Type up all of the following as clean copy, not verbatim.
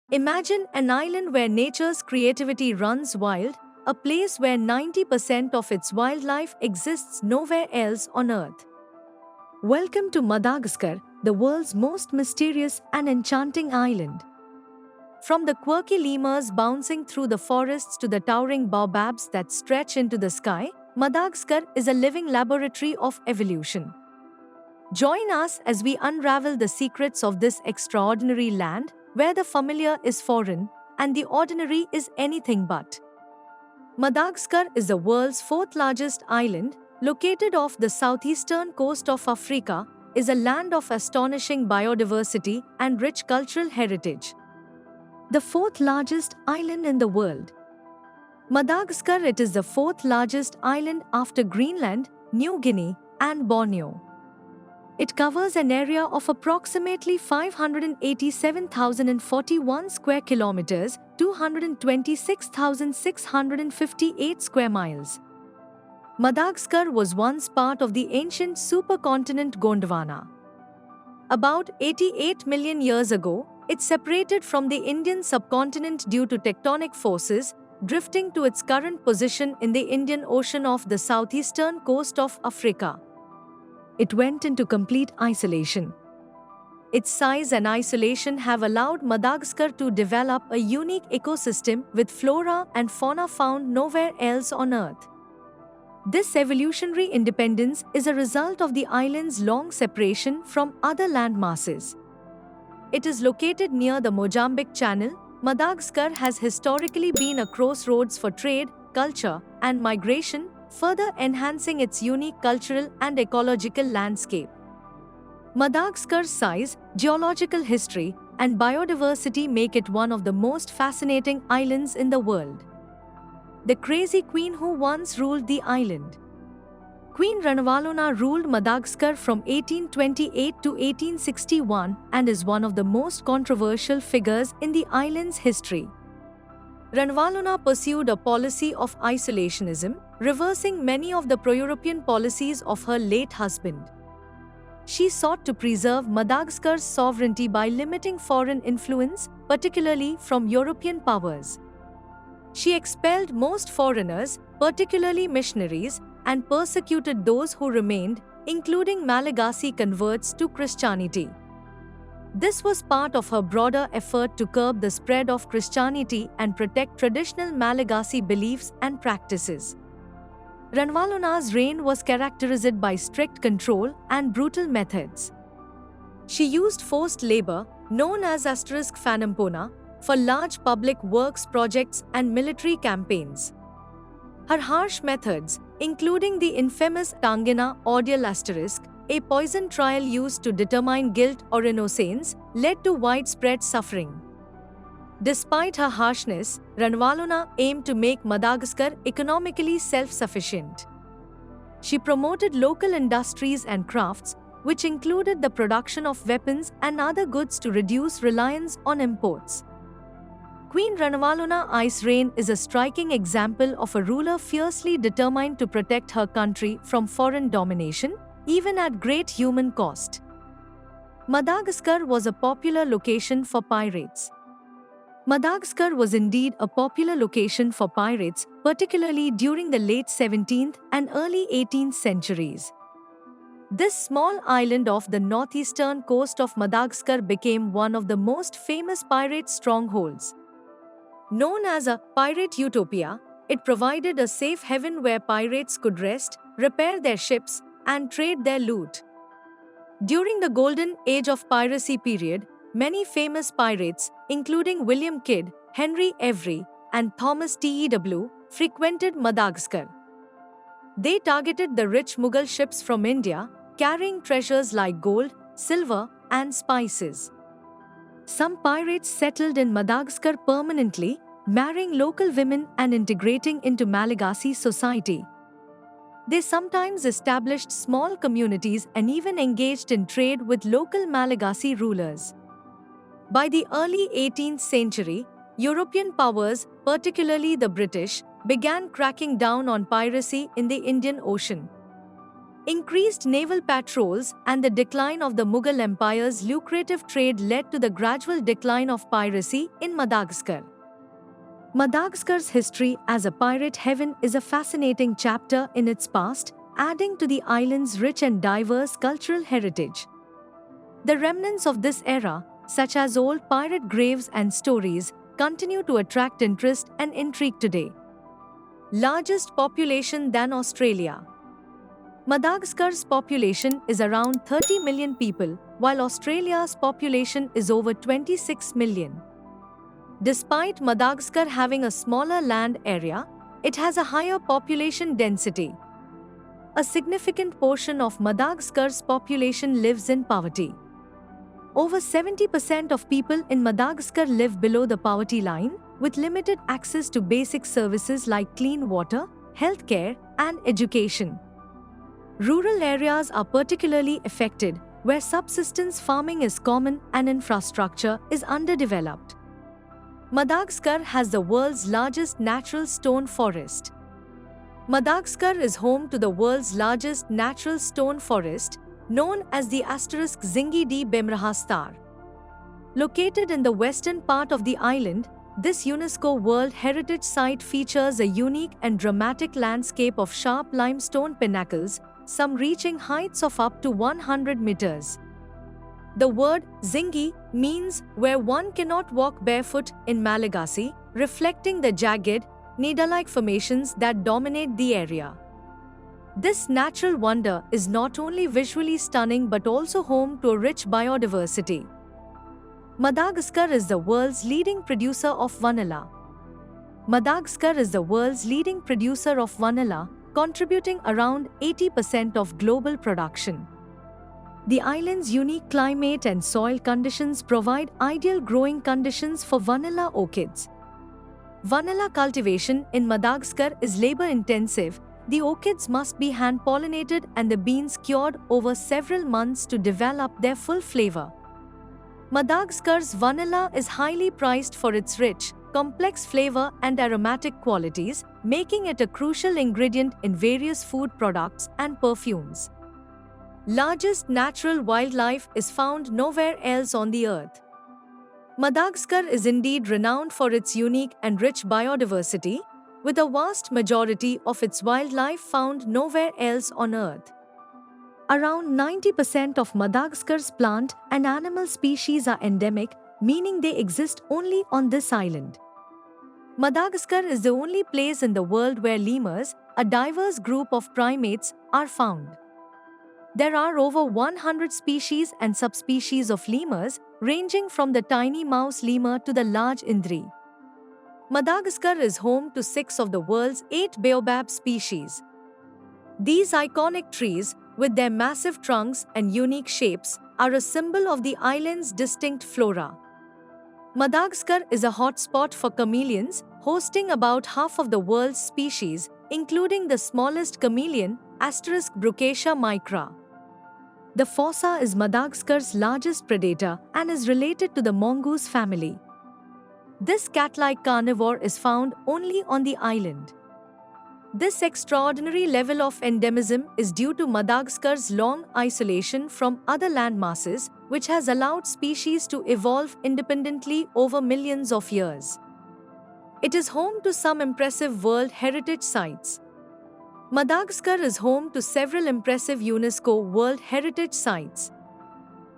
Imagine an island where nature's creativity runs wild, a place where 90% of its wildlife exists nowhere else on Earth. Welcome to Madagascar, the world's most mysterious and enchanting island. From the quirky lemurs bouncing through the forests to the towering baobabs that stretch into the sky, Madagascar is a living laboratory of evolution. Join us as we unravel the secrets of this extraordinary land, where the familiar is foreign and the ordinary is anything but. Madagascar is the world's fourth largest island, located off the southeastern coast of Africa, is a land of astonishing biodiversity and rich cultural heritage. The fourth largest island in the world. Madagascar, it is the fourth largest island after Greenland, New Guinea, and Borneo. It covers an area of approximately 587,041 square kilometers, 226,658 square miles. Madagascar was once part of the ancient supercontinent Gondwana. About 88 million years ago, it separated from the Indian subcontinent due to tectonic forces, drifting to its current position in the Indian Ocean off the southeastern coast of Africa. It went into complete isolation. Its size and isolation have allowed Madagascar to develop a unique ecosystem with flora and fauna found nowhere else on Earth. This evolutionary independence is a result of the island's long separation from other land masses. It is located near the Mozambique Channel. Madagascar has historically been a crossroads for trade, culture, and migration, further enhancing its unique cultural and ecological landscape. Madagascar's size, geological history, and biodiversity make it one of the most fascinating islands in the world. The crazy queen who once ruled the island. Queen Ranavalona ruled Madagascar from 1828 to 1861 and is one of the most controversial figures in the island's history. Ranavalona pursued a policy of isolationism, reversing many of the pro-European policies of her late husband. She sought to preserve Madagascar's sovereignty by limiting foreign influence, particularly from European powers. She expelled most foreigners, particularly missionaries, and persecuted those who remained, including Malagasy converts to Christianity. This was part of her broader effort to curb the spread of Christianity and protect traditional Malagasy beliefs and practices. Ranavalona's reign was characterized by strict control and brutal methods. She used forced labor, known as *Fanampona, for large public works projects and military campaigns. Her harsh methods, including the infamous Tangina ordeal *, a poison trial used to determine guilt or innocence, led to widespread suffering. Despite her harshness, Ranavalona aimed to make Madagascar economically self-sufficient. She promoted local industries and crafts, which included the production of weapons and other goods to reduce reliance on imports. Queen Ranavalona's reign is a striking example of a ruler fiercely determined to protect her country from foreign domination, even at great human cost. Madagascar was a popular location for pirates. Madagascar was indeed a popular location for pirates, particularly during the late 17th and early 18th centuries. This small island off the northeastern coast of Madagascar became one of the most famous pirate strongholds. Known as a pirate utopia, it provided a safe haven where pirates could rest, repair their ships, and trade their loot. During the Golden Age of Piracy period, many famous pirates, including William Kidd, Henry Avery, and Thomas Tew, frequented Madagascar. They targeted the rich Mughal ships from India, carrying treasures like gold, silver, and spices. Some pirates settled in Madagascar permanently, marrying local women and integrating into Malagasy society. They sometimes established small communities and even engaged in trade with local Malagasy rulers. By the early 18th century, European powers, particularly the British, began cracking down on piracy in the Indian Ocean. Increased naval patrols and the decline of the Mughal Empire's lucrative trade led to the gradual decline of piracy in Madagascar. Madagascar's history as a pirate haven is a fascinating chapter in its past, adding to the island's rich and diverse cultural heritage. The remnants of this era, such as old pirate graves and stories, continue to attract interest and intrigue today. Largest population than Australia. Madagascar's population is around 30 million people, while Australia's population is over 26 million. Despite Madagascar having a smaller land area, it has a higher population density. A significant portion of Madagascar's population lives in poverty. Over 70% of people in Madagascar live below the poverty line, with limited access to basic services like clean water, healthcare, and education. Rural areas are particularly affected, where subsistence farming is common and infrastructure is underdeveloped. Madagascar has the world's largest natural stone forest. Madagascar is home to the world's largest natural stone forest, known as the Zingi di Bemraha Star. Located in the western part of the island, this UNESCO World Heritage Site features a unique and dramatic landscape of sharp limestone pinnacles, some reaching heights of up to 100 meters. The word Zingi means where one cannot walk barefoot in Malagasy, reflecting the jagged, needle-like formations that dominate the area. This natural wonder is not only visually stunning but also home to a rich biodiversity. Madagascar is the world's leading producer of vanilla. Madagascar is the world's leading producer of vanilla, contributing around 80% of global production. The island's unique climate and soil conditions provide ideal growing conditions for vanilla orchids. Vanilla cultivation in Madagascar is labor-intensive. The orchids must be hand-pollinated and the beans cured over several months to develop their full flavor. Madagascar's vanilla is highly prized for its rich, complex flavor and aromatic qualities, making it a crucial ingredient in various food products and perfumes. Largest natural wildlife is found nowhere else on the earth. Madagascar is indeed renowned for its unique and rich biodiversity, with a vast majority of its wildlife found nowhere else on earth. Around 90% of Madagascar's plant and animal species are endemic, meaning they exist only on this island. Madagascar is the only place in the world where lemurs, a diverse group of primates, are found. There are over 100 species and subspecies of lemurs, ranging from the tiny mouse lemur to the large indri. Madagascar is home to 6 of the world's 8 baobab species. These iconic trees, with their massive trunks and unique shapes, are a symbol of the island's distinct flora. Madagascar is a hotspot for chameleons, hosting about half of the world's species, including the smallest chameleon, Brucacia micra. The fossa is Madagascar's largest predator and is related to the mongoose family. This cat-like carnivore is found only on the island. This extraordinary level of endemism is due to Madagascar's long isolation from other land masses, which has allowed species to evolve independently over millions of years. It is home to some impressive World Heritage Sites. Madagascar is home to several impressive UNESCO World Heritage Sites.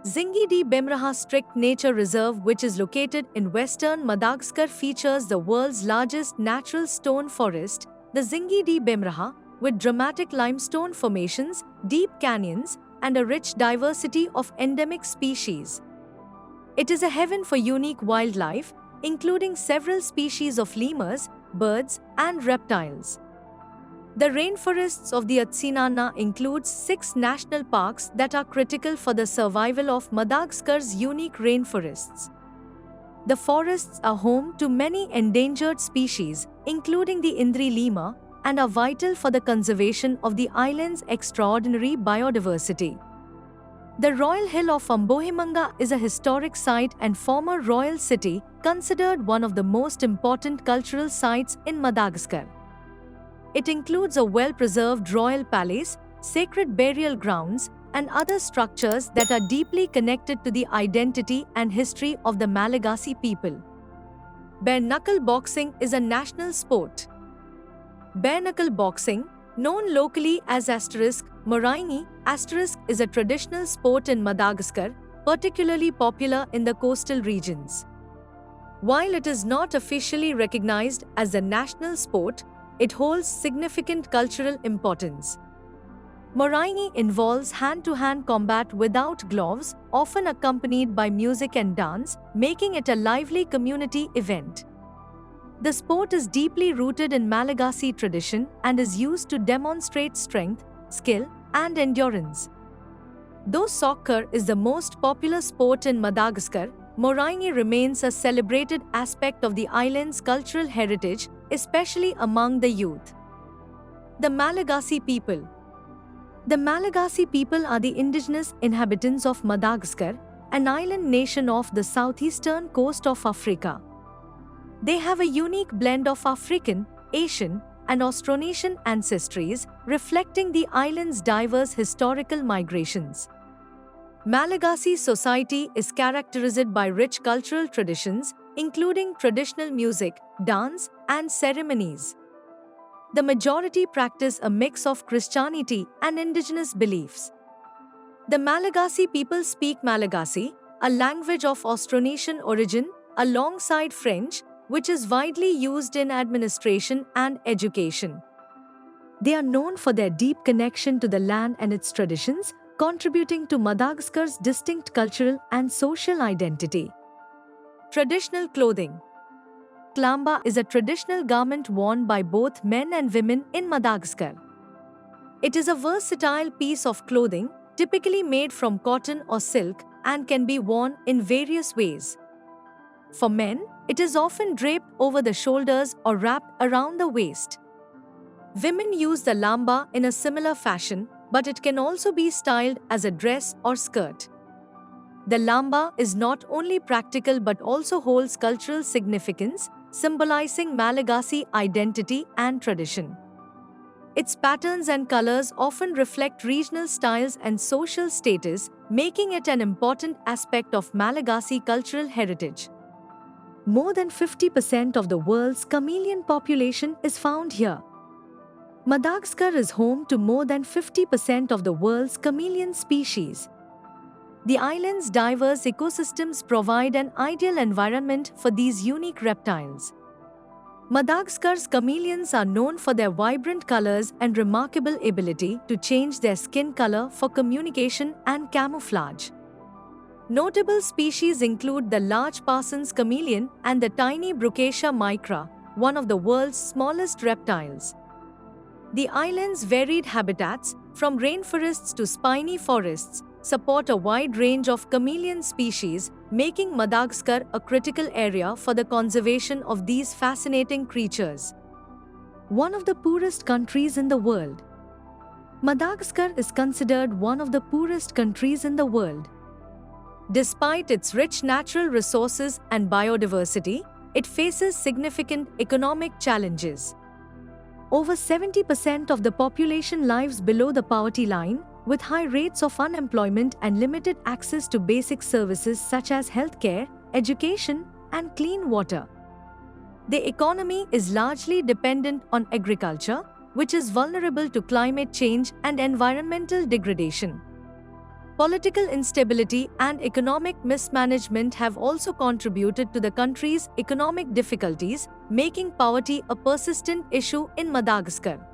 Zingi di Bemraha Strict Nature Reserve, which is located in western Madagascar, features the world's largest natural stone forest, the Zingi di Bemraha, with dramatic limestone formations, deep canyons, and a rich diversity of endemic species. It is a haven for unique wildlife, including several species of lemurs, birds, and reptiles. The rainforests of the Atsinana includes 6 national parks that are critical for the survival of Madagascar's unique rainforests. The forests are home to many endangered species, including the Indri lemur, and are vital for the conservation of the island's extraordinary biodiversity. The Royal Hill of Ambohimanga is a historic site and former royal city, considered one of the most important cultural sites in Madagascar. It includes a well-preserved royal palace, sacred burial grounds, and other structures that are deeply connected to the identity and history of the Malagasy people. Bare knuckle boxing is a national sport. Bare knuckle boxing, known locally as Moraingy, is a traditional sport in Madagascar, particularly popular in the coastal regions. While it is not officially recognized as a national sport, it holds significant cultural importance. Moraingy involves hand-to-hand combat without gloves, often accompanied by music and dance, making it a lively community event. The sport is deeply rooted in Malagasy tradition and is used to demonstrate strength, skill, and endurance. Though soccer is the most popular sport in Madagascar, Moraingy remains a celebrated aspect of the island's cultural heritage, especially among the youth. The Malagasy people. The Malagasy people are the indigenous inhabitants of Madagascar, an island nation off the southeastern coast of Africa. They have a unique blend of African, Asian, and Austronesian ancestries, reflecting the island's diverse historical migrations. Malagasy society is characterized by rich cultural traditions, including traditional music, dance, and ceremonies. The majority practice a mix of Christianity and indigenous beliefs. The Malagasy people speak Malagasy, a language of Austronesian origin, alongside French, which is widely used in administration and education. They are known for their deep connection to the land and its traditions, contributing to Madagascar's distinct cultural and social identity. Traditional clothing. Klamba is a traditional garment worn by both men and women in Madagascar. It is a versatile piece of clothing, typically made from cotton or silk, and can be worn in various ways. For men, it is often draped over the shoulders or wrapped around the waist. Women use the lamba in a similar fashion, but it can also be styled as a dress or skirt. The lamba is not only practical but also holds cultural significance, symbolizing Malagasy identity and tradition. Its patterns and colors often reflect regional styles and social status, making it an important aspect of Malagasy cultural heritage. More than 50% of the world's chameleon population is found here. Madagascar is home to more than 50% of the world's chameleon species. The island's diverse ecosystems provide an ideal environment for these unique reptiles. Madagascar's chameleons are known for their vibrant colors and remarkable ability to change their skin color for communication and camouflage. Notable species include the large Parsons chameleon and the tiny Brucacia micra, one of the world's smallest reptiles. The island's varied habitats, from rainforests to spiny forests, support a wide range of chameleon species, making Madagascar a critical area for the conservation of these fascinating creatures. One of the poorest countries in the world. Madagascar is considered one of the poorest countries in the world. Despite its rich natural resources and biodiversity, it faces significant economic challenges. Over 70% of the population lives below the poverty line, with high rates of unemployment and limited access to basic services such as healthcare, education, and clean water. The economy is largely dependent on agriculture, which is vulnerable to climate change and environmental degradation. Political instability and economic mismanagement have also contributed to the country's economic difficulties, making poverty a persistent issue in Madagascar.